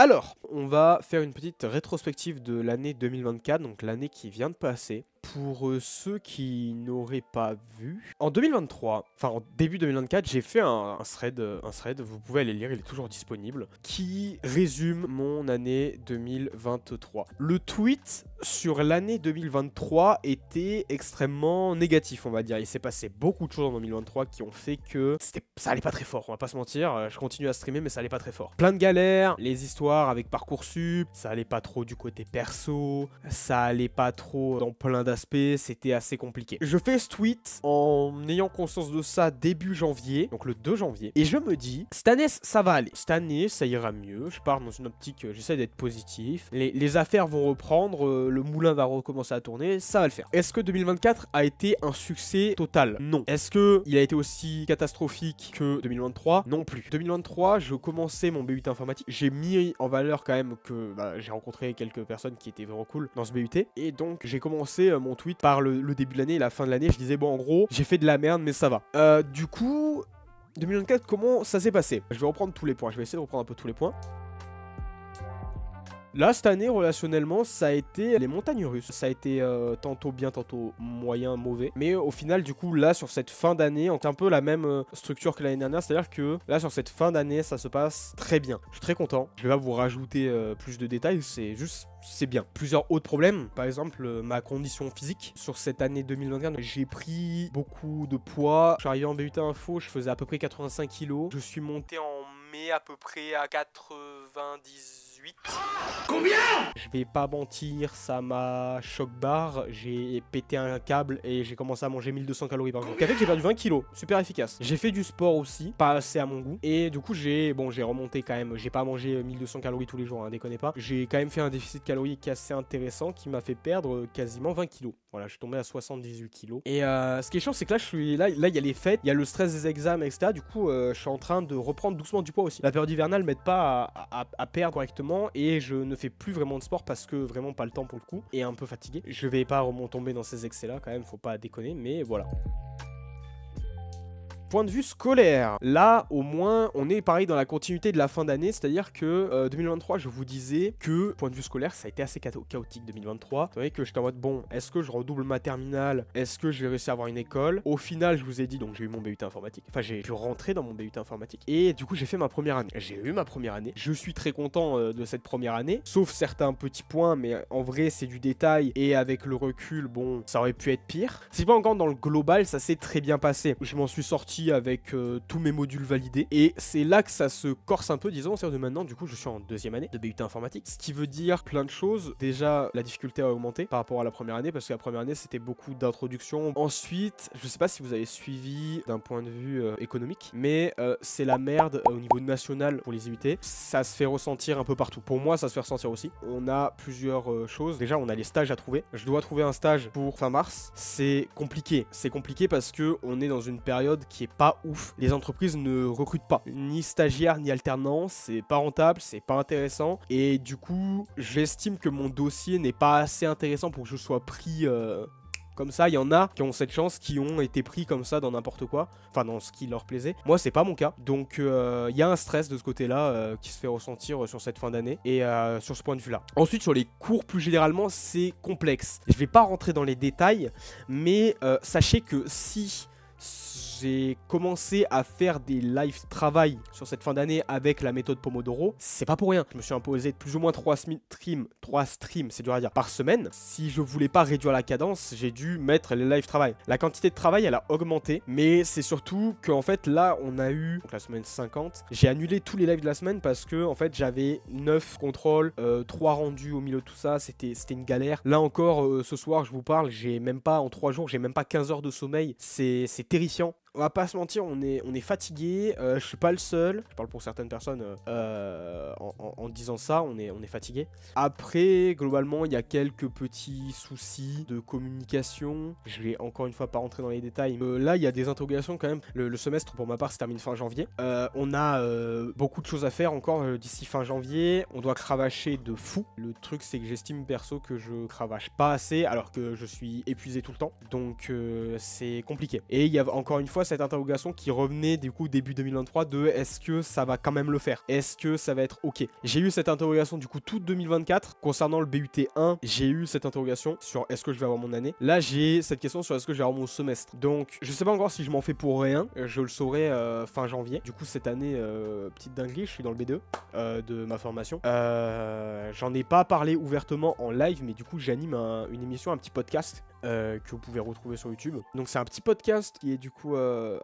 Alors, on va faire une petite rétrospective de l'année 2024, donc l'année qui vient de passer. Pour ceux qui n'auraient pas vu, en 2023, enfin en début 2024, j'ai fait un thread, vous pouvez aller lire, il est toujours disponible, qui résume mon année 2023. Le tweet sur l'année 2023 était extrêmement négatif, on va dire. Il s'est passé beaucoup de choses en 2023 qui ont fait que ça allait pas très fort, on va pas se mentir. Je continue à streamer, mais ça allait pas très fort. Plein de galères, les histoires avec Parcoursup, ça allait pas trop du côté perso, ça allait pas trop dans plein d'aspects, c'était assez compliqué. Je fais ce tweet en ayant conscience de ça début janvier, donc le 2 janvier, et je me dis, cette année ça va aller, cette année ça ira mieux, je pars dans une optique, j'essaie d'être positif, les affaires vont reprendre, le moulin va recommencer à tourner, ça va le faire. Est-ce que 2024 a été un succès total? Non. Est-ce que il a été aussi catastrophique que 2023? Non plus. 2023, je commençais mon BUT informatique, j'ai mis en valeur quand même que j'ai rencontré quelques personnes qui étaient vraiment cool dans ce BUT, et donc j'ai commencé mon tweet par le début de l'année et la fin de l'année. Je disais bon, en gros, j'ai fait de la merde mais ça va. Du coup, 2024, comment ça s'est passé? Je vais reprendre tous les points, je vais essayer de reprendre un peu tous les points. Là, cette année, relationnellement, ça a été les montagnes russes. Ça a été tantôt bien, tantôt moyen, mauvais. Mais au final, du coup, là, sur cette fin d'année, c'est un peu la même structure que l'année dernière. C'est-à-dire que là, sur cette fin d'année, ça se passe très bien. Je suis très content. Je vais pas vous rajouter plus de détails. C'est juste... c'est bien. Plusieurs autres problèmes, par exemple ma condition physique. Sur cette année 2021, j'ai pris beaucoup de poids. Je suis arrivé en BUT Info, je faisais à peu près 85 kg. Je suis monté en mai à peu près à 98. Combien? Je vais pas mentir, ça m'a choc barre. J'ai pété un câble et j'ai commencé à manger 1200 calories par jour. Ce qui a fait que j'ai perdu 20 kilos, super efficace. J'ai fait du sport aussi, pas assez à mon goût. Et du coup, j'ai remonté quand même. J'ai pas mangé 1200 calories tous les jours, hein, déconnez pas. J'ai quand même fait un déficit calorique assez intéressant qui m'a fait perdre quasiment 20 kilos. Voilà, je suis tombé à 78 kilos. Et ce qui est chiant, c'est que là, il y a les fêtes, il y a le stress des examens, etc. Du coup, je suis en train de reprendre doucement du poids aussi. La période hivernale m'aide pas à perdre correctement et je ne fais plus vraiment de sport parce que vraiment pas le temps pour le coup et un peu fatigué. Je vais pas tomber dans ces excès-là quand même, faut pas déconner, mais voilà. Point de vue scolaire, là au moins on est pareil dans la continuité de la fin d'année, c'est-à-dire que 2023 je vous disais que point de vue scolaire ça a été assez chaotique 2023. Vous savez que j'étais en mode bon, est-ce que je redouble ma terminale, est-ce que je vais réussir à avoir une école? Au final je vous ai dit donc j'ai eu mon BUT informatique, enfin j'ai pu rentrer dans mon BUT informatique et du coup j'ai fait ma première année. J'ai eu ma première année, je suis très content de cette première année, sauf certains petits points mais en vrai c'est du détail et avec le recul bon ça aurait pu être pire. C'est pas encore dans le global, ça s'est très bien passé. Je m'en suis sorti avec tous mes modules validés et c'est là que ça se corse un peu disons, c'est-à-dire de maintenant du coup je suis en deuxième année de BUT informatique, ce qui veut dire plein de choses. Déjà la difficulté a augmenté par rapport à la première année parce que la première année c'était beaucoup d'introduction. Ensuite je sais pas si vous avez suivi d'un point de vue économique mais c'est la merde au niveau national pour les IUT, ça se fait ressentir un peu partout. Pour moi ça se fait ressentir aussi. On a plusieurs choses, déjà on a les stages à trouver, je dois trouver un stage pour fin mars, c'est compliqué parce que on est dans une période qui est pas ouf. Les entreprises ne recrutent pas, ni stagiaires ni alternants, c'est pas rentable, c'est pas intéressant et du coup j'estime que mon dossier n'est pas assez intéressant pour que je sois pris comme ça. Il y en a qui ont cette chance, qui ont été pris comme ça dans n'importe quoi, enfin dans ce qui leur plaisait. Moi c'est pas mon cas, donc il y a un stress de ce côté là qui se fait ressentir sur cette fin d'année et sur ce point de vue là. Ensuite sur les cours plus généralement c'est complexe, je vais pas rentrer dans les détails mais sachez que si j'ai commencé à faire des live travail sur cette fin d'année avec la méthode Pomodoro, c'est pas pour rien. Je me suis imposé plus ou moins 3 streams, c'est dur à dire, par semaine. Si je voulais pas réduire la cadence, j'ai dû mettre les live travail. La quantité de travail, elle a augmenté, mais c'est surtout qu'en fait, là, on a eu, donc la semaine 50, j'ai annulé tous les lives de la semaine parce que, en fait, j'avais 9 contrôles, 3 rendus au milieu de tout ça, c'était une galère. Là encore, ce soir, je vous parle, j'ai même pas, en 3 jours, j'ai même pas 15 heures de sommeil, c'est terrifiant. On va pas se mentir, on est fatigué, je suis pas le seul, je parle pour certaines personnes en disant ça, on est fatigué. Après, globalement, il y a quelques petits soucis de communication, je vais encore une fois pas rentrer dans les détails. Là, il y a des interrogations quand même, le semestre pour ma part se termine fin janvier. On a beaucoup de choses à faire encore d'ici fin janvier, on doit cravacher de fou. Le truc c'est que j'estime perso que je cravache pas assez alors que je suis épuisé tout le temps, donc c'est compliqué. Et il y a encore une fois cette interrogation qui revenait du coup début 2023 de est-ce que ça va quand même le faire, est-ce que ça va être ok. J'ai J'ai eu cette interrogation du coup toute 2024. Concernant le BUT 1, j'ai eu cette interrogation sur est-ce que je vais avoir mon année. Là, j'ai cette question sur est-ce que je vais avoir mon semestre. Donc, je sais pas encore si je m'en fais pour rien. Je le saurai fin janvier. Du coup, cette année, petite dinguerie, je suis dans le B2 de ma formation. J'en ai pas parlé ouvertement en live, mais du coup, j'anime une émission, un petit podcast que vous pouvez retrouver sur YouTube. Donc c'est un petit podcast qui est du coup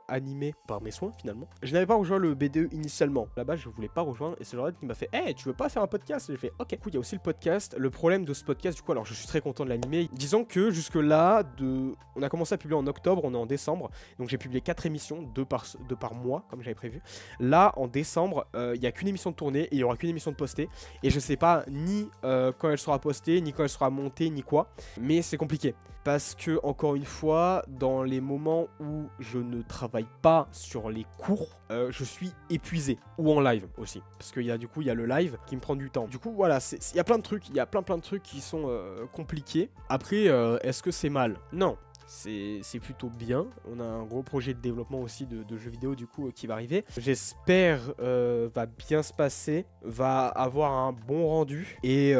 animé par mes soins finalement. Je n'avais pas rejoint le B2 initialement. Là-bas je voulais pas rejoindre et c'est Jordan qui m'a fait hey, tu veux pas faire un podcast? J'ai fait ok. Du coup il y a aussi le podcast. Le problème de ce podcast du coup, alors je suis très content de l'animer. Disons que jusque là, on a commencé à publier en octobre, on est en décembre. Donc j'ai publié 4 émissions, 2 par mois comme j'avais prévu. Là en décembre, il n'y a qu'une émission de tournée et il n'y aura qu'une émission de postée. Et je sais pas ni quand elle sera postée, ni quand elle sera montée, ni quoi. Mais c'est compliqué. Parce que, encore une fois, dans les moments où je ne travaille pas sur les cours, je suis épuisé. Ou en live aussi. Parce qu'il y a du coup, il y a le live qui me prend du temps. Du coup, voilà, il y a plein de trucs. Il y a plein de trucs qui sont compliqués. Après, est-ce que c'est mal? Non. C'est plutôt bien. On a un gros projet de développement aussi de jeux vidéo du coup qui va arriver. J'espère va bien se passer, va avoir un bon rendu et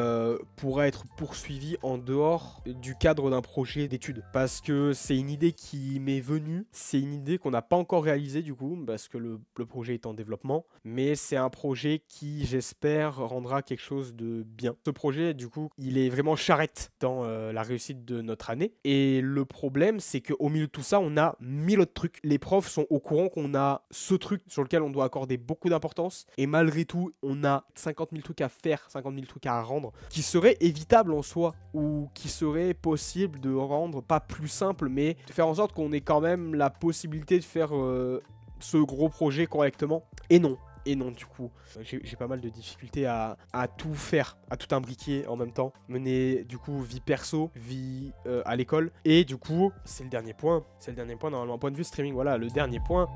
pourra être poursuivi en dehors du cadre d'un projet d'études. Parce que c'est une idée qui m'est venue, c'est une idée qu'on n'a pas encore réalisée du coup parce que le projet est en développement. Mais c'est un projet qui j'espère rendra quelque chose de bien. Ce projet du coup il est vraiment charrette dans la réussite de notre année. Et le problème c'est qu'au milieu de tout ça, on a 1000 autres trucs. Les profs sont au courant qu'on a ce truc sur lequel on doit accorder beaucoup d'importance. Et malgré tout, on a 50 000 trucs à faire, 50 000 trucs à rendre, qui seraient évitables en soi, ou qui seraient possibles de rendre, pas plus simple, mais de faire en sorte qu'on ait quand même la possibilité de faire ce gros projet correctement. Et non. Et non, du coup, j'ai pas mal de difficultés à tout faire, à tout imbriquer en même temps. Mener, du coup, vie perso, vie à l'école. Et du coup, c'est le dernier point. C'est le dernier point, normalement. Point de vue streaming, voilà, le dernier point.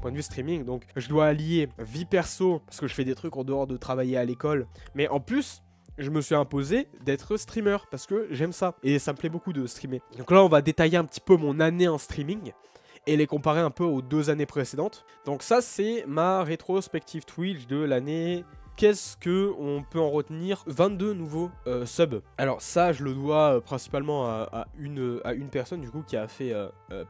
Point de vue streaming, donc je dois allier vie perso, parce que je fais des trucs en dehors de travailler à l'école. Mais en plus, je me suis imposé d'être streamer, parce que j'aime ça. Et ça me plaît beaucoup de streamer. Donc là, on va détailler un petit peu mon année en streaming et les comparer un peu aux 2 années précédentes. Donc ça, c'est ma rétrospective Twitch de l'année. Qu'est-ce que on peut en retenir? 22 nouveaux subs. Alors ça, je le dois principalement à une personne du coup qui a fait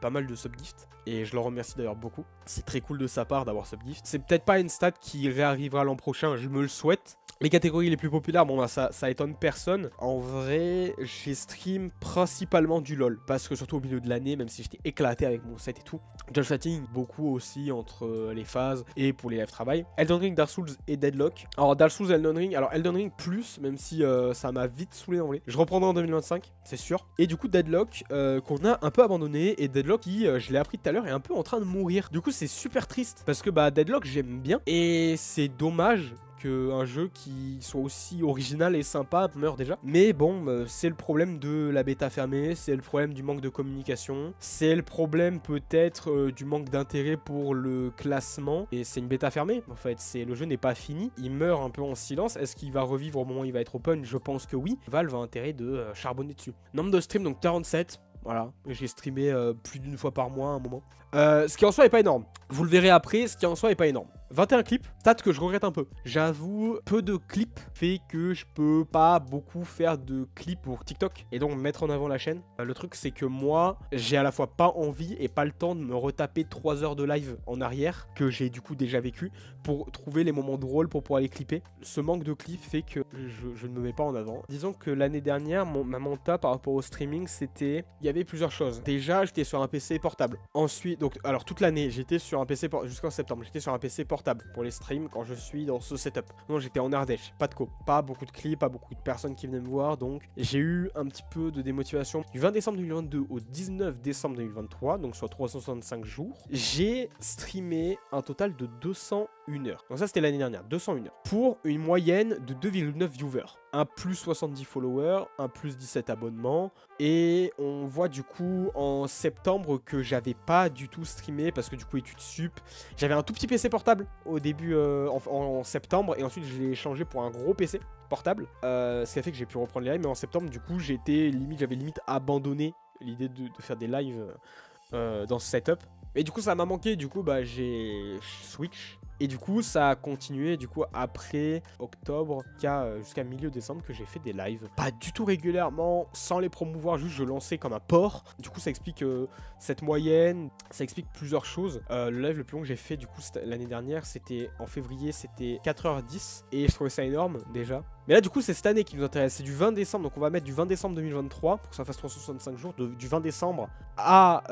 pas mal de subgifts. Et je le remercie d'ailleurs beaucoup. C'est très cool de sa part d'avoir subgift. C'est peut-être pas une stat qui réarrivera l'an prochain, je me le souhaite. Les catégories les plus populaires, bon bah ça étonne personne. En vrai, j'ai stream principalement du LoL. Parce que surtout au milieu de l'année, même si j'étais éclaté avec mon set et tout. Judge Setting, beaucoup aussi entre les phases et pour les live travail. Elden Ring, Dark Souls et Deadlock. Alors Dark Souls, Elden Ring, alors Elden Ring plus, même si ça m'a vite saoulé en vrai. Je reprendrai en 2025, c'est sûr. Et du coup Deadlock, qu'on a un peu abandonné. Et Deadlock qui, je l'ai appris tout à l'heure, est un peu en train de mourir. Du coup c'est super triste. Parce que bah Deadlock j'aime bien. Et c'est dommage un jeu qui soit aussi original et sympa meurt déjà. Mais bon, c'est le problème de la bêta fermée, c'est le problème du manque de communication, c'est le problème peut-être du manque d'intérêt pour le classement. Et c'est une bêta fermée, en fait, le jeu n'est pas fini, il meurt un peu en silence. Est-ce qu'il va revivre au moment où il va être open? Je pense que oui. Valve a intérêt de charbonner dessus. Nombre de streams, donc 47. Voilà, j'ai streamé plus d'une fois par mois à un moment. Ce qui en soi est pas énorme. Vous le verrez après, ce qui en soi est pas énorme. 21 clips, stat que je regrette un peu. J'avoue, peu de clips fait que je peux pas beaucoup faire de clips pour TikTok et donc mettre en avant la chaîne. Le truc c'est que moi, j'ai à la fois pas envie et pas le temps de me retaper 3 heures de live en arrière, que j'ai du coup déjà vécu, pour trouver les moments drôles pour pouvoir les clipper. Ce manque de clips fait que je ne me mets pas en avant. Disons que l'année dernière, ma monta par rapport au streaming, c'était... Il y avait plusieurs choses. Déjà, j'étais sur un PC portable. Ensuite, donc, alors toute l'année, j'étais sur un PC jusqu'en septembre, j'étais sur un PC portable pour les streams quand je suis dans ce setup. Non, j'étais en Ardèche, pas de co, pas beaucoup de clips, pas beaucoup de personnes qui venaient me voir, donc j'ai eu un petit peu de démotivation. Du 20 décembre 2022 au 19 décembre 2023, donc soit 365 jours, j'ai streamé un total de 201 heures. Donc ça c'était l'année dernière, 201 heures. Pour une moyenne de 2,9 viewers. Un plus 70 followers, un plus 17 abonnements. Et on voit du coup en septembre que j'avais pas du tout streamé parce que du coup études sup. J'avais un tout petit PC portable au début en septembre et ensuite je l'ai changé pour un gros PC portable. Ce qui a fait que j'ai pu reprendre les lives. Mais en septembre du coup j'avais limite abandonné l'idée de faire des lives dans ce setup. Et du coup ça m'a manqué, du coup bah j'ai switch. Et du coup, ça a continué du coup après octobre jusqu'à milieu décembre que j'ai fait des lives. Pas du tout régulièrement, sans les promouvoir, juste je lançais comme un porc. Du coup, ça explique cette moyenne, ça explique plusieurs choses. Le live le plus long que j'ai fait du coup l'année dernière, c'était en février, c'était 4h10 et je trouvais ça énorme déjà. Mais là du coup c'est cette année qui nous intéresse, c'est du 20 décembre, donc on va mettre du 20 décembre 2023 pour que ça fasse 365 jours, du 20 décembre à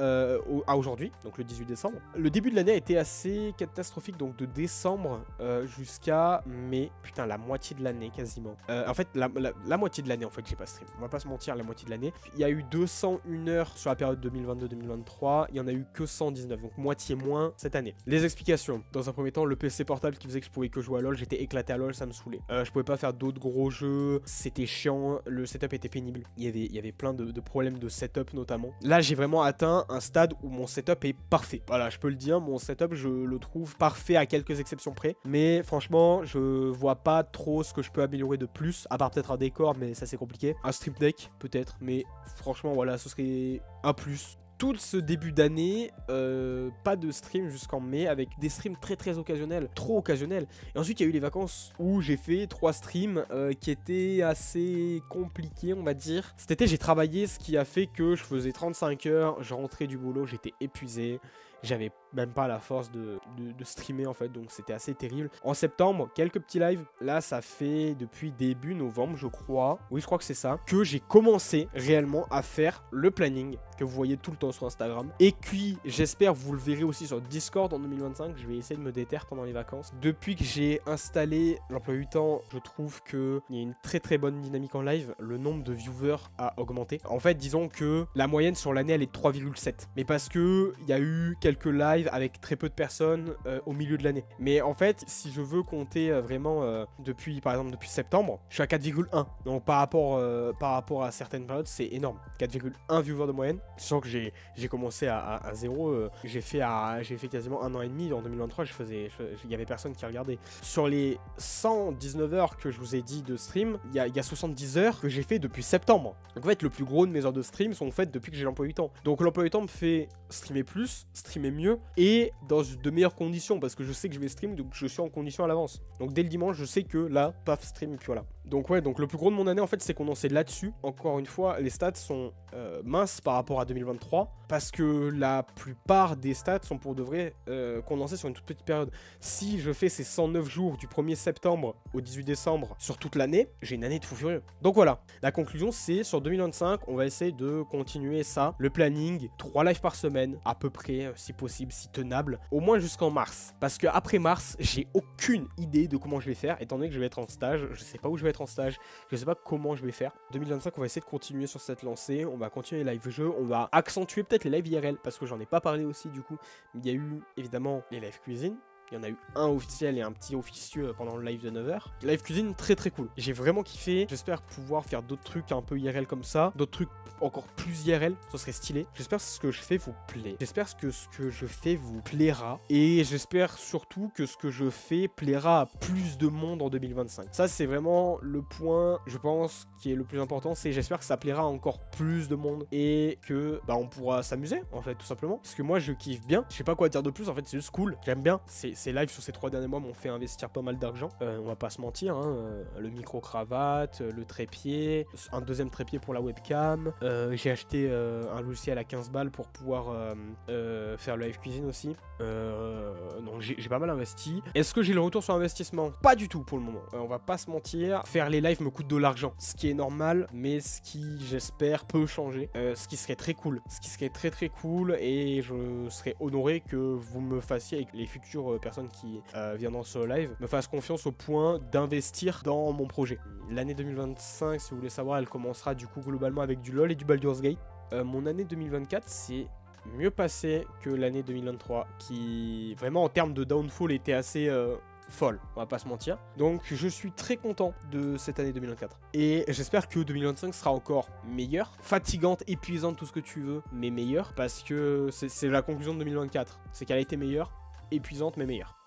aujourd'hui, donc le 18 décembre. Le début de l'année a été assez catastrophique, donc de décembre jusqu'à mai, putain la moitié de l'année quasiment. En fait la moitié de l'année en fait j'ai pas stream, on va pas se mentir, la moitié de l'année. Il y a eu 201 heures sur la période 2022-2023, il y en a eu que 119, donc moitié moins cette année. Les explications, dans un premier temps le PC portable qui faisait que je pouvais que jouer à LoL, j'étais éclaté à LoL, ça me saoulait. Je pouvais pas faire d'autres gros jeux, c'était chiant, le setup était pénible, il y avait plein de problèmes de setup notamment. Là j'ai vraiment atteint un stade où mon setup est parfait, voilà je peux le dire, mon setup je le trouve parfait à quelques exceptions près, mais franchement je vois pas trop ce que je peux améliorer de plus, à part peut-être un décor, mais ça c'est compliqué, un strip deck peut-être, mais franchement voilà ce serait un plus. Tout ce début d'année, pas de stream jusqu'en mai, avec des streams très occasionnels, trop occasionnels. Et ensuite il y a eu les vacances où j'ai fait 3 streams qui étaient assez compliqués on va dire. Cet été j'ai travaillé, ce qui a fait que je faisais 35 heures, je rentrais du boulot, j'étais épuisé. J'avais même pas la force de streamer en fait, donc c'était assez terrible. En septembre, quelques petits lives. Là, ça fait depuis début novembre, je crois. Oui, je crois que c'est ça. Que j'ai commencé réellement à faire le planning que vous voyez tout le temps sur Instagram. Et puis, j'espère vous le verrez aussi sur Discord en 2025. Je vais essayer de me déterre pendant les vacances. Depuis que j'ai installé l'emploi du temps, je trouve qu'il y a une très bonne dynamique en live. Le nombre de viewers a augmenté. En fait, disons que la moyenne sur l'année, elle est de 3,7. Mais parce que il y a eu quelques lives avec très peu de personnes au milieu de l'année. Mais en fait, si je veux compter vraiment par exemple depuis septembre, je suis à 4,1. Donc par rapport à certaines périodes, c'est énorme. 4,1 viewers de moyenne. Sachant que j'ai commencé à 0, j'ai fait quasiment 1 an et demi en 2023, il y avait personne qui regardait. Sur les 119 heures que je vous ai dit de stream, il y a 70 heures que j'ai fait depuis septembre. Donc en fait, le plus gros de mes heures de stream sont faites depuis que j'ai l'emploi du temps. Donc l'emploi du temps me fait streamer plus, streamer mieux et dans de meilleures conditions parce que je sais que je vais stream, donc je suis en condition à l'avance. Donc dès le dimanche, je sais que là, paf, stream et puis voilà. Donc ouais, donc le plus gros de mon année en fait, c'est condensé là-dessus. Encore une fois, les stats sont minces par rapport à 2023 parce que la plupart des stats sont pour de vrai condensés sur une toute petite période. Si je fais ces 109 jours du 1er septembre au 18 décembre sur toute l'année, j'ai une année de fou furieux. Donc voilà, la conclusion c'est sur 2025, on va essayer de continuer ça, le planning, 3 lives par semaine à peu près, si possible, si tenable, au moins jusqu'en mars. Parce que après mars, j'ai aucune idée de comment je vais faire, étant donné que je vais être en stage, je sais pas où je vais être en stage, je sais pas comment je vais faire. 2025, on va essayer de continuer sur cette lancée, on va continuer les live jeux, on va accentuer peut-être les live IRL, parce que j'en ai pas parlé aussi du coup. Il y a eu évidemment les live cuisine. Il y en a eu un officiel et un petit officieux pendant le live de 9h. Live cuisine très cool. J'ai vraiment kiffé. J'espère pouvoir faire d'autres trucs un peu IRL comme ça. D'autres trucs encore plus IRL. Ça serait stylé. J'espère que ce que je fais vous plaît. J'espère que ce que je fais vous plaira. Et j'espère surtout que ce que je fais plaira à plus de monde en 2025. Ça, c'est vraiment le point, je pense, qui est le plus important. C'est j'espère que ça plaira à encore plus de monde. Et que on pourra s'amuser, en fait, tout simplement. Parce que moi, je kiffe bien. Je sais pas quoi dire de plus. En fait, c'est juste cool. J'aime bien. Ces lives sur ces 3 derniers mois m'ont fait investir pas mal d'argent. On va pas se mentir, hein, le micro-cravate, le trépied, un deuxième trépied pour la webcam. J'ai acheté un logiciel à 15 balles pour pouvoir faire le live cuisine aussi. Donc j'ai pas mal investi. Est-ce que j'ai le retour sur investissement? Pas du tout pour le moment. On va pas se mentir. Faire les lives me coûte de l'argent. Ce qui est normal, mais ce qui, j'espère, peut changer. Ce qui serait très cool. Ce qui serait très cool et je serais honoré que vous me fassiez avec les futures personnes qui viendront sur le live me fassent confiance au point d'investir dans mon projet. L'année 2025, si vous voulez savoir, elle commencera du coup globalement avec du LoL et du Baldur's Gate. Mon année 2024, c'est mieux passé que l'année 2023 qui vraiment en termes de downfall était assez folle, on va pas se mentir. Donc je suis très content de cette année 2024 et j'espère que 2025 sera encore meilleure, fatigante, épuisante, tout ce que tu veux, mais meilleure, parce que c'est la conclusion de 2024, c'est qu'elle a été meilleure, épuisante mais meilleure.